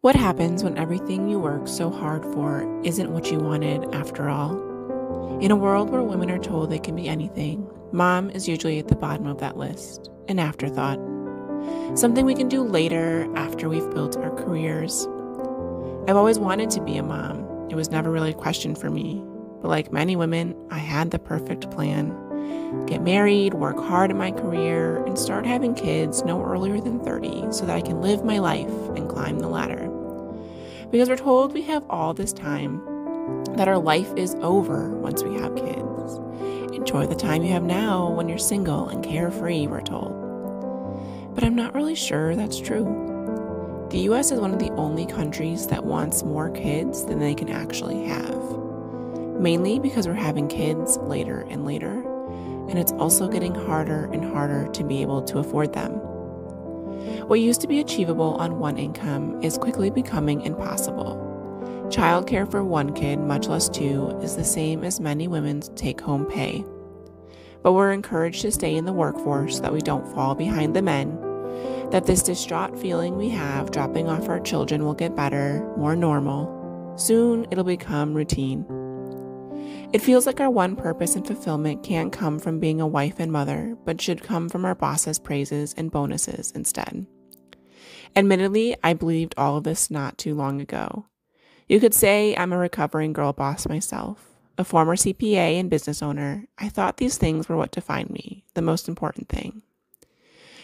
What happens when everything you work so hard for isn't what you wanted after all? In a world where women are told they can be anything, mom is usually at the bottom of that list, an afterthought. Something we can do later after we've built our careers. I've always wanted to be a mom. It was never really a question for me. But like many women, I had the perfect plan. Get married, work hard in my career, and start having kids no earlier than 30 so that I can live my life and climb the ladder. Because we're told we have all this time, that our life is over once we have kids. Enjoy the time you have now when you're single and carefree, we're told. But I'm not really sure that's true. The US is one of the only countries that wants more kids than they can actually have. Mainly because we're having kids later and later, and it's also getting harder and harder to be able to afford them. What used to be achievable on one income is quickly becoming impossible. Childcare for one kid, much less two, is the same as many women's take-home pay. But we're encouraged to stay in the workforce so that we don't fall behind the men, that this distraught feeling we have dropping off our children will get better, more normal. Soon it'll become routine. It feels like our one purpose and fulfillment can't come from being a wife and mother, but should come from our boss's praises and bonuses instead. Admittedly, I believed all of this not too long ago. You could say I'm a recovering girl boss myself. A former CPA and business owner, I thought these things were what defined me, the most important thing.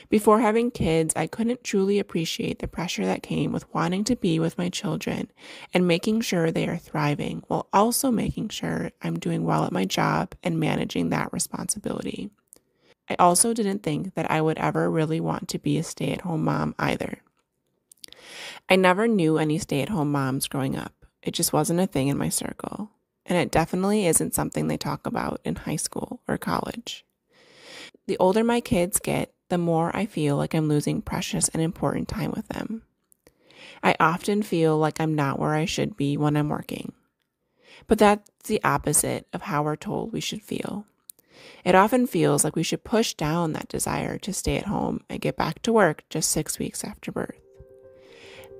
Before having kids, I couldn't truly appreciate the pressure that came with wanting to be with my children and making sure they are thriving while also making sure I'm doing well at my job and managing that responsibility. I also didn't think that I would ever really want to be a stay-at-home mom either. I never knew any stay-at-home moms growing up. It just wasn't a thing in my circle. And it definitely isn't something they talk about in high school or college. The older my kids get, the more I feel like I'm losing precious and important time with them. I often feel like I'm not where I should be when I'm working. But that's the opposite of how we're told we should feel. It often feels like we should push down that desire to stay at home and get back to work just 6 weeks after birth.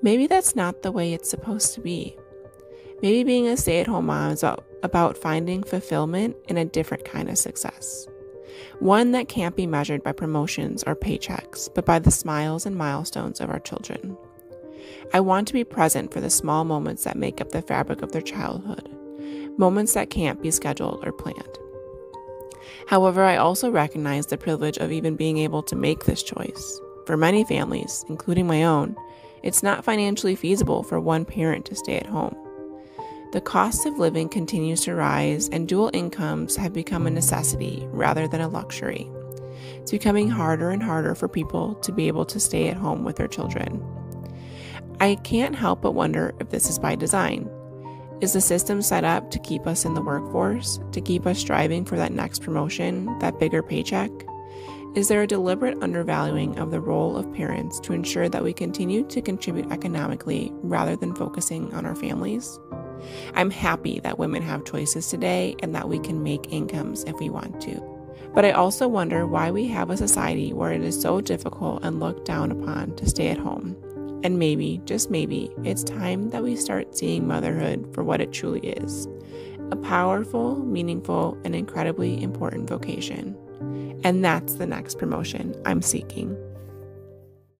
Maybe that's not the way it's supposed to be. Maybe being a stay-at-home mom is about finding fulfillment in a different kind of success. One that can't be measured by promotions or paychecks, but by the smiles and milestones of our children. I want to be present for the small moments that make up the fabric of their childhood, moments that can't be scheduled or planned. However, I also recognize the privilege of even being able to make this choice. For many families, including my own, it's not financially feasible for one parent to stay at home. The cost of living continues to rise, and dual incomes have become a necessity rather than a luxury. It's becoming harder and harder for people to be able to stay at home with their children. I can't help but wonder if this is by design. Is the system set up to keep us in the workforce, to keep us striving for that next promotion, that bigger paycheck? Is there a deliberate undervaluing of the role of parents to ensure that we continue to contribute economically rather than focusing on our families? I'm happy that women have choices today and that we can make incomes if we want to. But I also wonder why we have a society where it is so difficult and looked down upon to stay at home. And maybe, just maybe, it's time that we start seeing motherhood for what it truly is. A powerful, meaningful, and incredibly important vocation. And that's the next promotion I'm seeking.